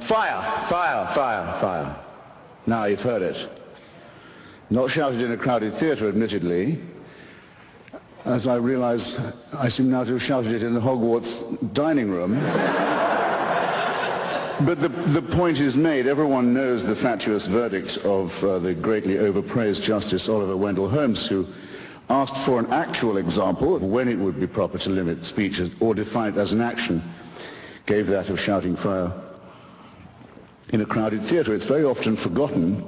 Fire, fire, fire, fire. Now you've heard it. Not shouted in a crowded theatre, admittedly, as I realize I seem now to have shouted it in the Hogwarts dining room. But the point is made. Everyone knows the fatuous verdict of the greatly overpraised Justice Oliver Wendell Holmes, who asked for an actual example of when it would be proper to limit speech or define it as an action, gave that of shouting fire in a crowded theatre. It's very often forgotten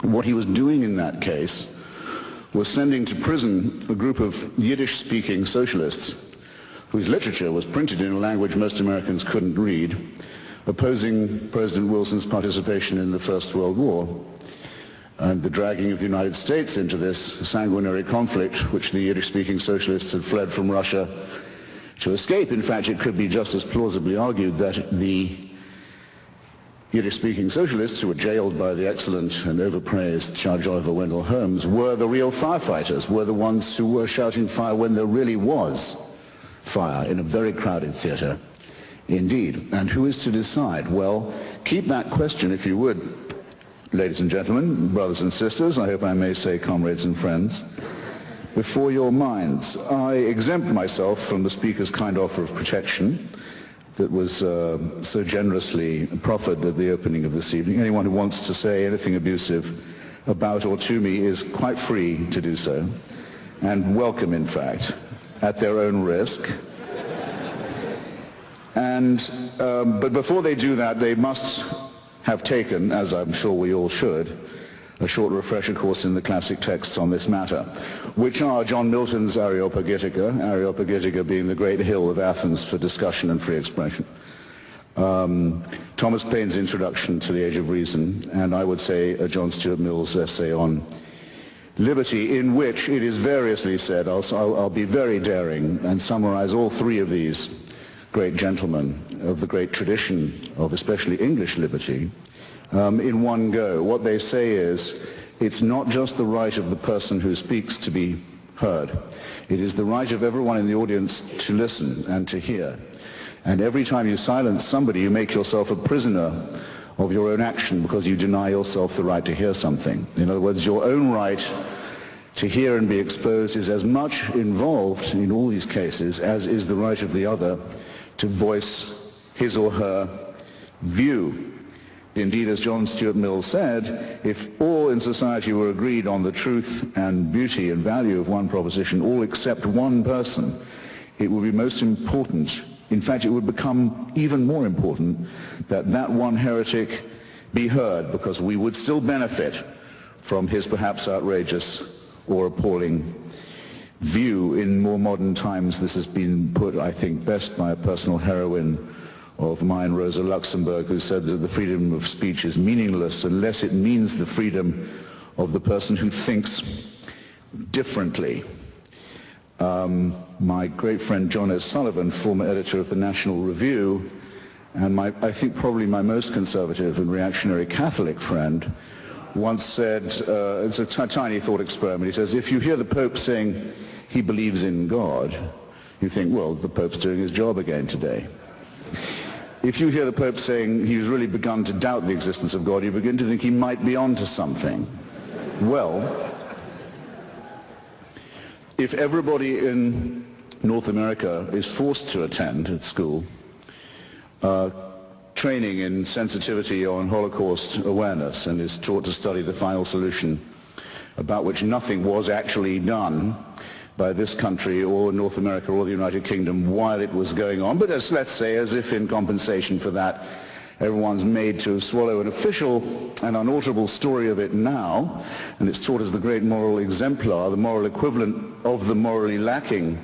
what he was doing in that case was sending to prison a group of Yiddish-speaking socialists whose literature was printed in a language most Americans couldn't read, opposing President Wilson's participation in the First World War and the dragging of the United States into this sanguinary conflict which the Yiddish-speaking socialists had fled from Russia to escape. In fact, it could be just as plausibly argued that the Yiddish-speaking socialists who were jailed by the excellent and overpraised Judge Oliver Wendell Holmes were the real firefighters, were the ones who were shouting fire when there really was fire in a very crowded theatre indeed. And who is to decide? Well, keep that question, if you would, ladies and gentlemen, brothers and sisters, I hope I may say comrades and friends, before your minds. I exempt myself from the Speaker's kind offer of protection that was so generously proffered at the opening of this evening. Anyone who wants to say anything abusive about or to me is quite free to do so, and welcome, in fact, at their own risk. But before they do that, they must have taken, as I'm sure we all should, a short refresher course in the classic texts on this matter, which are John Milton's Areopagitica being the great hill of Athens for discussion and free expression, Thomas Paine's Introduction to the Age of Reason, and I would say John Stuart Mill's essay on liberty, in which it is variously said, I'll be very daring and summarize all three of these great gentlemen of the great tradition of especially English liberty, in one go. What they say is, it's not just the right of the person who speaks to be heard. It is the right of everyone in the audience to listen and to hear. And every time you silence somebody, you make yourself a prisoner of your own action because you deny yourself the right to hear something. In other words, your own right to hear and be exposed is as much involved in all these cases as is the right of the other to voice his or her view. Indeed, as John Stuart Mill said, if all in society were agreed on the truth and beauty and value of one proposition, all except one person, it would be most important, in fact it would become even more important, that that one heretic be heard, because we would still benefit from his perhaps outrageous or appalling view. In more modern times this has been put, I think, best by a personal heroine of mine, Rosa Luxemburg, who said that the freedom of speech is meaningless unless it means the freedom of the person who thinks differently. My great friend John S. Sullivan, former editor of the National Review, and I think probably my most conservative and reactionary Catholic friend, once said, it's a tiny thought experiment, he says, if you hear the Pope saying he believes in God, you think, well, the Pope's doing his job again today. If you hear the Pope saying he's really begun to doubt the existence of God, you begin to think he might be onto something. Well, if everybody in North America is forced to attend at school training in sensitivity on Holocaust awareness and is taught to study the final solution, about which nothing was actually done by this country or North America or the United Kingdom while it was going on, but let's say as if in compensation for that everyone's made to swallow an official and unalterable story of it now, and it's taught as the great moral exemplar, the moral equivalent of the morally lacking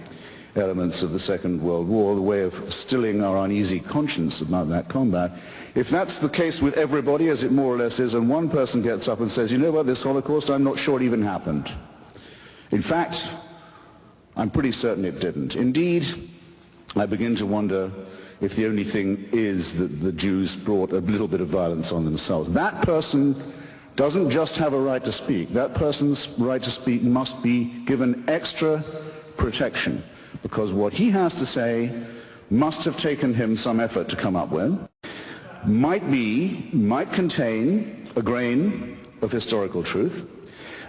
elements of the Second World War, the way of stilling our uneasy conscience about that combat. If that's the case with everybody, as it more or less is, and one person gets up and says, you know what, this Holocaust, I'm not sure it even happened. In fact, I'm pretty certain it didn't. Indeed, I begin to wonder if the only thing is that the Jews brought a little bit of violence on themselves. That person doesn't just have a right to speak. That person's right to speak must be given extra protection, because what he has to say must have taken him some effort to come up with. might contain a grain of historical truth,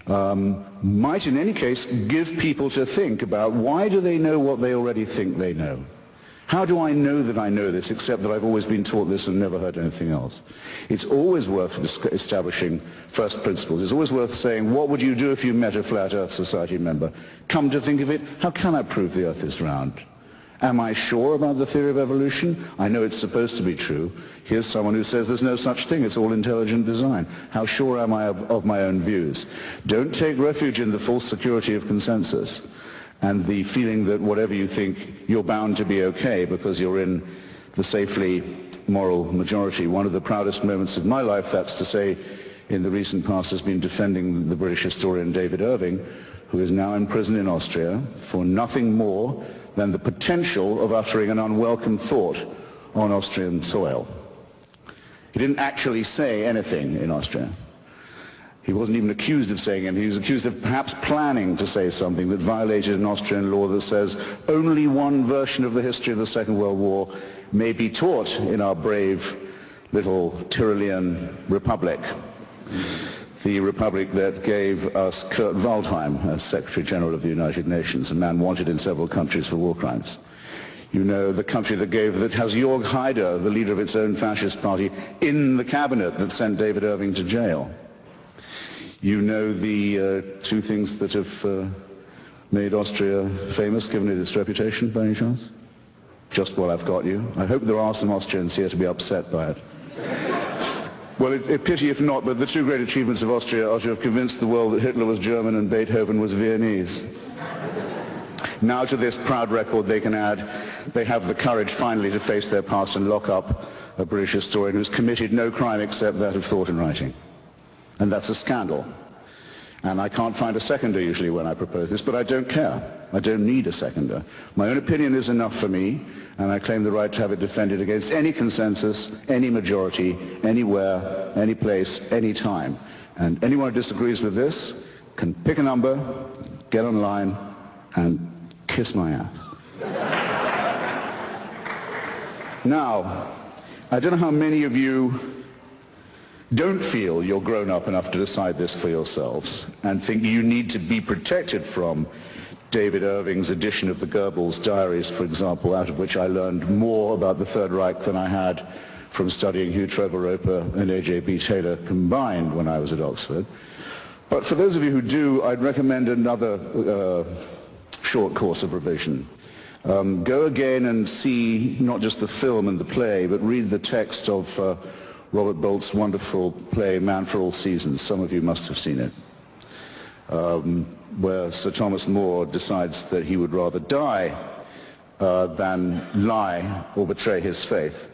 might in any case give people to think about why do they know what they already think they know. How do I know that I know this, except that I've always been taught this and never heard anything else? It's always worth establishing first principles. It's always worth saying, what would you do if you met a Flat Earth Society member? Come to think of it, how can I prove the Earth is round? Am I sure about the theory of evolution? I know it's supposed to be true. Here's someone who says there's no such thing, it's all intelligent design. How sure am I of my own views? Don't take refuge in the false security of consensus and the feeling that whatever you think, you're bound to be okay because you're in the safely moral majority. One of the proudest moments of my life, that's to say, in the recent past, has been defending the British historian David Irving, who is now in prison in Austria for nothing more than the potential of uttering an unwelcome thought on Austrian soil. He didn't actually say anything in Austria. He wasn't even accused of saying anything. He was accused of perhaps planning to say something that violated an Austrian law that says only one version of the history of the Second World War may be taught in our brave little Tyrolean republic. The republic that gave us Kurt Waldheim as Secretary General of the United Nations, a man wanted in several countries for war crimes. You know, the country that has Jörg Haider, the leader of its own fascist party, in the cabinet that sent David Irving to jail. You know the two things that have made Austria famous, given it its reputation, by any chance? Just while I've got you. I hope there are some Austrians here to be upset by it. Well, a pity if not, but the two great achievements of Austria are to have convinced the world that Hitler was German and Beethoven was Viennese. Now to this proud record they can add, they have the courage finally to face their past and lock up a British historian who's committed no crime except that of thought and writing. And that's a scandal. And I can't find a seconder usually when I propose this, but I don't care. I don't need a seconder. My own opinion is enough for me, and I claim the right to have it defended against any consensus, any majority, anywhere, any place, any time. And anyone who disagrees with this can pick a number, get online, and kiss my ass. Now, I don't know how many of you don't feel you're grown up enough to decide this for yourselves and think you need to be protected from David Irving's edition of the Goebbels diaries, for example, out of which I learned more about the Third Reich than I had from studying Hugh Trevor Roper and A.J.B. Taylor combined when I was at Oxford. But for those of you who do, I'd recommend another short course of revision. Go again and see not just the film and the play, but read the text of Robert Bolt's wonderful play, Man for All Seasons. Some of you must have seen it, where Sir Thomas More decides that he would rather die than lie or betray his faith.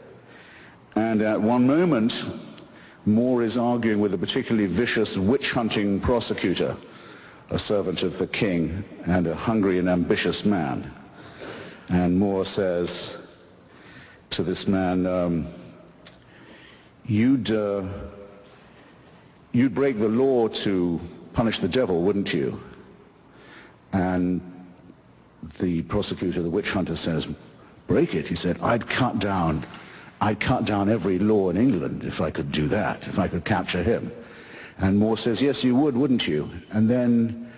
And at one moment, More is arguing with a particularly vicious witch-hunting prosecutor, a servant of the king and a hungry and ambitious man. And More says to this man, you'd break the law to punish the devil, wouldn't you? And the prosecutor, the witch hunter, says, break it? He said, I'd cut down every law in England if I could do that, if I could capture him. And More says, yes, you would, wouldn't you? And then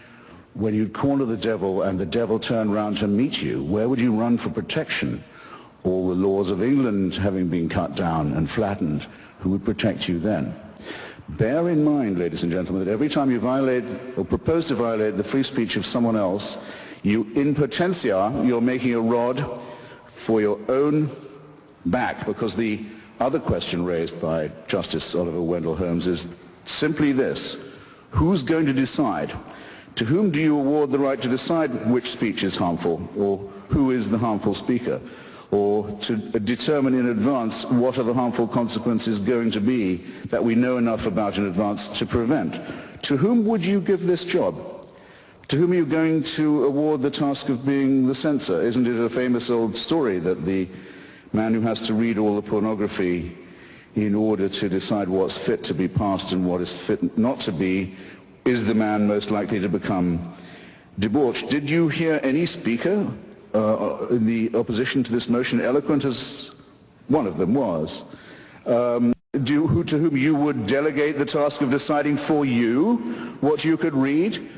when you'd corner the devil and the devil turned round to meet you, where would you run for protection? All the laws of England having been cut down and flattened, who would protect you then? Bear in mind, ladies and gentlemen, that every time you violate or propose to violate the free speech of someone else, you, in potentia, you're making a rod for your own back, because the other question raised by Justice Oliver Wendell Holmes is simply this: who's going to decide? To whom do you award the right to decide which speech is harmful, or who is the harmful speaker? Or to determine in advance what are the harmful consequences going to be that we know enough about in advance to prevent? To whom would you give this job? To whom are you going to award the task of being the censor? Isn't it a famous old story that the man who has to read all the pornography in order to decide what's fit to be passed and what is fit not to be is the man most likely to become debauched? Did you hear any speaker in the opposition to this motion, eloquent as one of them was, to whom you would delegate the task of deciding for you what you could read,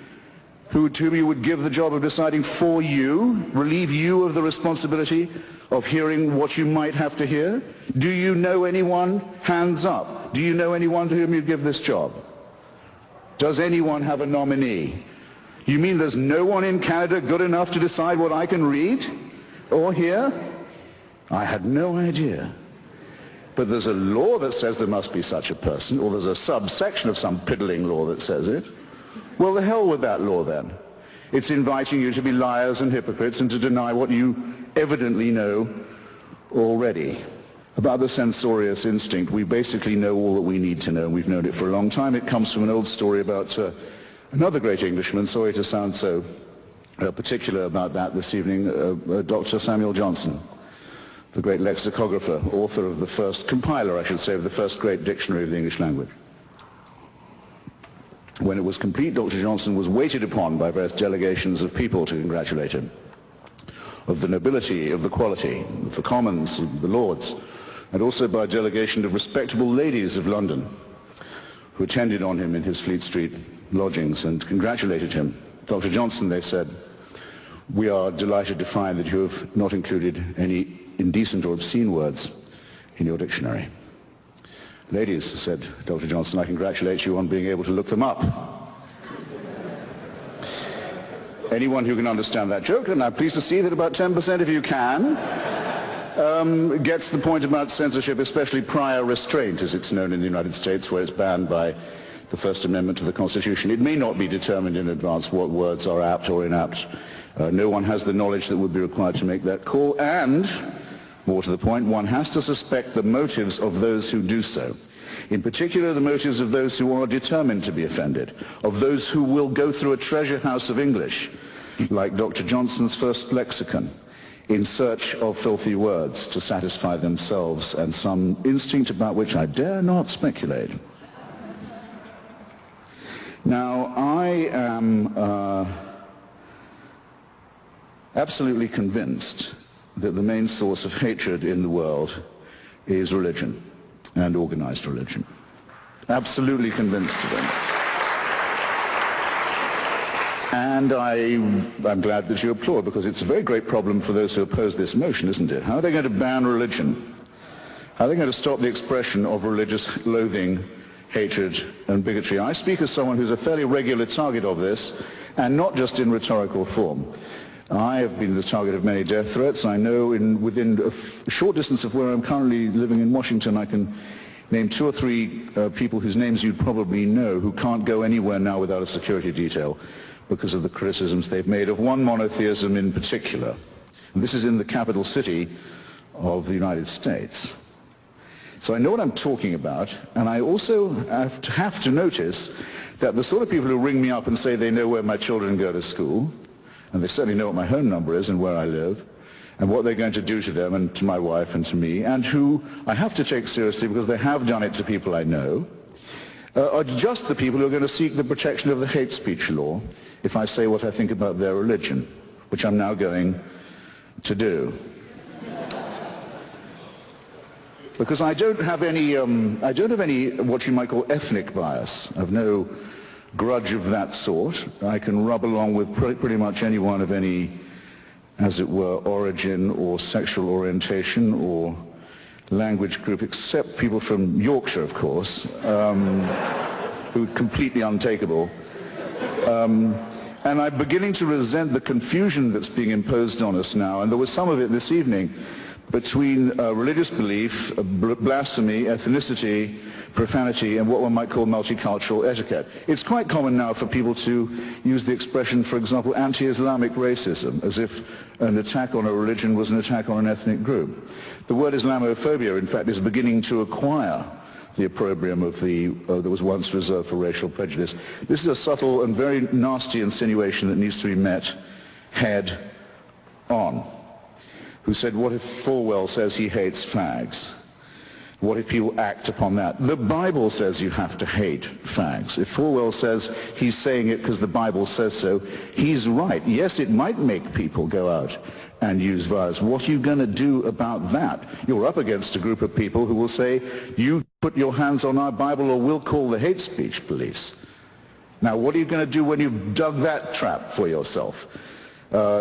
to whom you would give the job of deciding for you, relieve you of the responsibility of hearing what you might have to hear? Do you know anyone? Hands up. Do you know anyone to whom you'd give this job? Does anyone have a nominee? You mean there's no one in Canada good enough to decide what I can read or hear? I had no idea. But there's a law that says there must be such a person, or there's a subsection of some piddling law that says it. Well, the hell with that law then. It's inviting you to be liars and hypocrites and to deny what you evidently know already. About the censorious instinct, we basically know all that we need to know, and we've known it for a long time. It comes from an old story about another great Englishman, sorry to sound so particular about that this evening, Dr. Samuel Johnson, the great lexicographer, author of the first, compiler, I should say, of the first great dictionary of the English language. When it was complete, Dr. Johnson was waited upon by various delegations of people to congratulate him, of the nobility, of the quality, of the commons, of the lords, and also by a delegation of respectable ladies of London who attended on him in his Fleet Street lodgings and congratulated him. Dr. Johnson, they said, we are delighted to find that you have not included any indecent or obscene words in your dictionary. Ladies, said Dr. Johnson, I congratulate you on being able to look them up. Anyone who can understand that joke, and I'm pleased to see that about 10% of you can, gets the point about censorship, especially prior restraint, as it's known in the United States, where it's banned by the First Amendment to the Constitution. It may not be determined in advance what words are apt or inapt. No one has the knowledge that would be required to make that call, and more to the point, one has to suspect the motives of those who do so. In particular, the motives of those who are determined to be offended, of those who will go through a treasure house of English, like Dr. Johnson's first lexicon, in search of filthy words to satisfy themselves and some instinct about which I dare not speculate. Now, I am absolutely convinced that the main source of hatred in the world is religion and organized religion. Absolutely convinced of it. And I'm glad that you applaud, because it's a very great problem for those who oppose this motion, isn't it? How are they going to ban religion? How are they going to stop the expression of religious loathing, hatred, and bigotry? I speak as someone who's a fairly regular target of this, and not just in rhetorical form. I have been the target of many death threats. I know within a short distance of where I'm currently living in Washington, I can name 2 or 3 people whose names you'd probably know who can't go anywhere now without a security detail because of the criticisms they've made of one monotheism in particular. And this is in the capital city of the United States. So I know what I'm talking about, and I also have to notice that the sort of people who ring me up and say they know where my children go to school, and they certainly know what my home number is and where I live, and what they're going to do to them and to my wife and to me, and who I have to take seriously because they have done it to people I know, are just the people who are going to seek the protection of the hate speech law if I say what I think about their religion, which I'm now going to do. Because I don't have any what you might call ethnic bias. I've no grudge of that sort. I can rub along with pretty much anyone of any, as it were, origin or sexual orientation or language group, except people from Yorkshire, of course, who are completely untakeable. And I'm beginning to resent the confusion that's being imposed on us now, and there was some of it this evening, between religious belief, blasphemy, ethnicity, profanity, and what one might call multicultural etiquette. It's quite common now for people to use the expression, for example, anti-Islamic racism, as if an attack on a religion was an attack on an ethnic group. The word Islamophobia, in fact, is beginning to acquire the opprobrium of that was once reserved for racial prejudice. This is a subtle and very nasty insinuation that needs to be met head on. Who said, what if Falwell says he hates flags? What if people act upon that? The Bible says you have to hate fags. If Falwell says he's saying it because the Bible says so, he's right. Yes, it might make people go out and use violence. What are you going to do about that? You're up against a group of people who will say, you put your hands on our Bible or we'll call the hate speech police. Now, what are you going to do when you've dug that trap for yourself?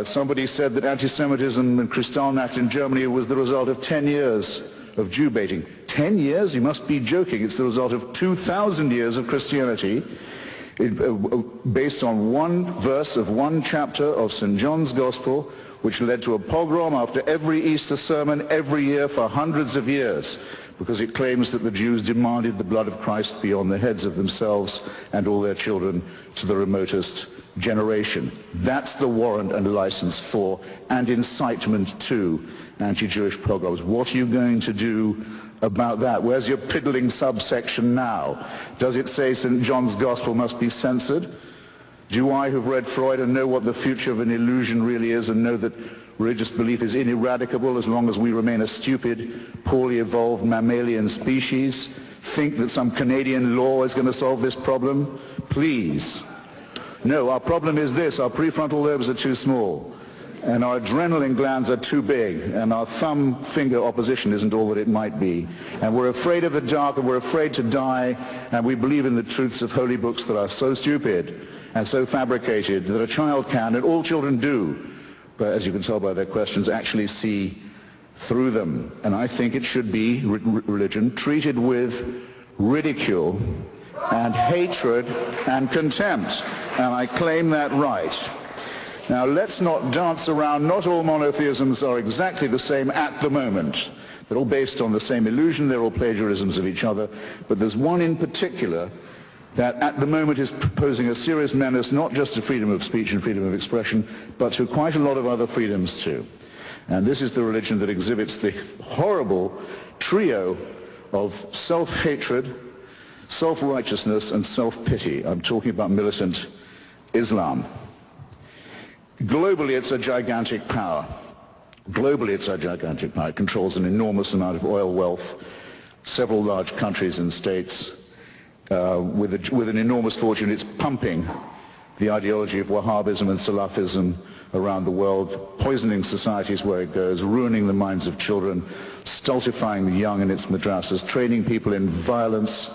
Somebody said that anti-Semitism and Kristallnacht in Germany was the result of 10 years of Jew baiting. 10 years? You must be joking. It's the result of 2,000 years of Christianity based on one verse of one chapter of St. John's Gospel, which led to a pogrom after every Easter sermon every year for hundreds of years, because it claims that the Jews demanded the blood of Christ be on the heads of themselves and all their children to the remotest generation. That's the warrant and license for and incitement to anti-Jewish pogroms. What are you going to do about that? Where's your piddling subsection now? Does it say St. John's Gospel must be censored? Do I, who've read Freud and know what the future of an illusion really is and know that religious belief is ineradicable as long as we remain a stupid, poorly evolved mammalian species, think that some Canadian law is going to solve this problem? Please. No, our problem is this: our prefrontal lobes are too small, and our adrenaline glands are too big, and our thumb finger opposition isn't all that it might be. And we're afraid of the dark, and we're afraid to die, and we believe in the truths of holy books that are so stupid and so fabricated that a child can, and all children do, but as you can tell by their questions, actually see through them. And I think it should be, religion, treated with ridicule and hatred and contempt. And I claim that right. Now, let's not dance around. Not all monotheisms are exactly the same at the moment. They're all based on the same illusion. They're all plagiarisms of each other. But there's one in particular that at the moment is posing a serious menace not just to freedom of speech and freedom of expression, but to quite a lot of other freedoms too. And this is the religion that exhibits the horrible trio of self-hatred, self-righteousness, and self-pity. I'm talking about militant Islam. Globally, it's a gigantic power. Globally, it's a gigantic power. It controls an enormous amount of oil wealth, several large countries and states. With an enormous fortune, it's pumping the ideology of Wahhabism and Salafism around the world, poisoning societies where it goes, ruining the minds of children, stultifying the young in its madrasas, training people in violence,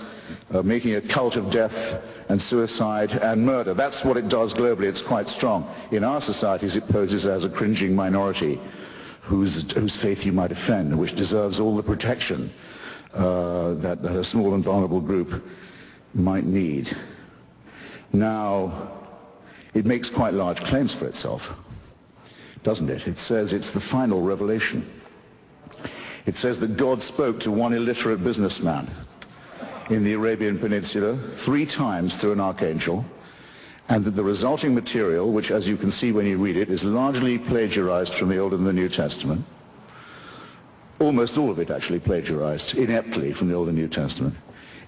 making a cult of death and suicide and murder. That's what it does globally. It's quite strong. In our societies, it poses as a cringing minority whose faith you might offend, which deserves all the protection that a small and vulnerable group might need. Now, it makes quite large claims for itself, doesn't it? It says it's the final revelation. It says that God spoke to one illiterate businessman in the Arabian Peninsula 3 times through an archangel, and that the resulting material, which as you can see when you read it, is largely plagiarized from the Old and the New Testament, almost all of it actually plagiarized ineptly from the Old and New Testament,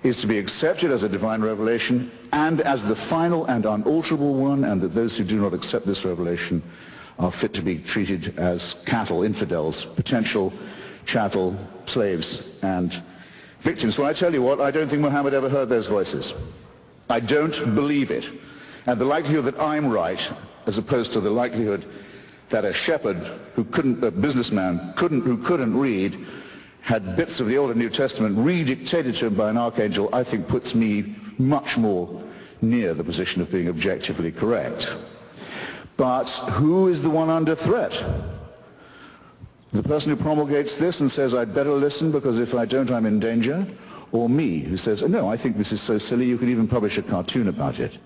is to be accepted as a divine revelation and as the final and unalterable one, and that those who do not accept this revelation are fit to be treated as cattle, infidels, potential chattel, slaves, and victims. Well, I tell you what, I don't think Muhammad ever heard those voices. I don't believe it. And the likelihood that I'm right, as opposed to the likelihood that a shepherd who couldn't, a businessman who couldn't read, had bits of the Old and New Testament redictated to him by an archangel, I think puts me much more near the position of being objectively correct. But who is the one under threat? The person who promulgates this and says, I'd better listen because if I don't, I'm in danger? Or me, who says, no, I think this is so silly you could even publish a cartoon about it?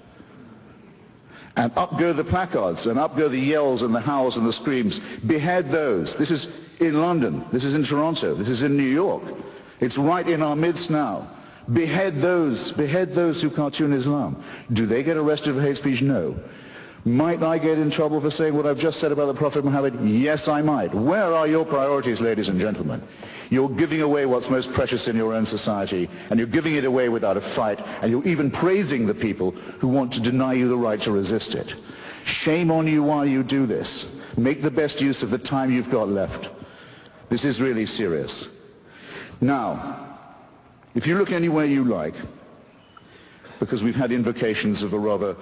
And up go the placards, and up go the yells and the howls and the screams. Behead those. This is in London. This is in Toronto. This is in New York. It's right in our midst now. Behead those who cartoon Islam. Do they get arrested for hate speech? No. Might I get in trouble for saying what I've just said about the Prophet Muhammad? Yes, I might. Where are your priorities, ladies and gentlemen? You're giving away what's most precious in your own society, and you're giving it away without a fight, and you're even praising the people who want to deny you the right to resist it. Shame on you while you do this. Make the best use of the time you've got left. This is really serious. Now, If you look anywhere you like, because we've had invocations of a rather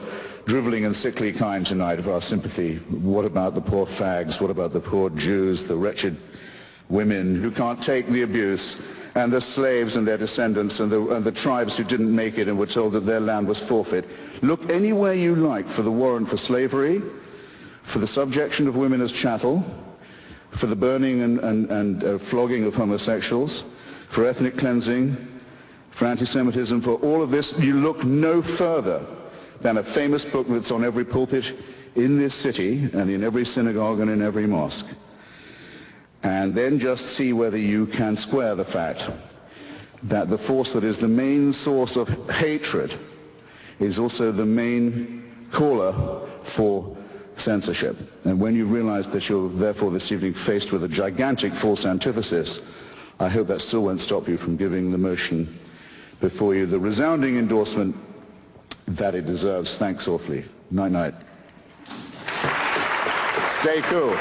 drivelling and sickly kind tonight of our sympathy. What about the poor fags? What about the poor Jews, the wretched women who can't take the abuse, and the slaves and their descendants, and the tribes who didn't make it and were told that their land was forfeit? Look anywhere you like for the warrant for slavery, for the subjection of women as chattel, for the burning and flogging of homosexuals, for ethnic cleansing, for anti-Semitism, for all of this. You look no further than a famous book that's on every pulpit in this city and in every synagogue and in every mosque. And then just see whether you can square the fact that the force that is the main source of hatred is also the main caller for censorship. And when you realize that you're therefore this evening faced with a gigantic false antithesis, I hope that still won't stop you from giving the motion before you the resounding endorsement that it deserves. Thanks awfully. Night-night. Stay cool.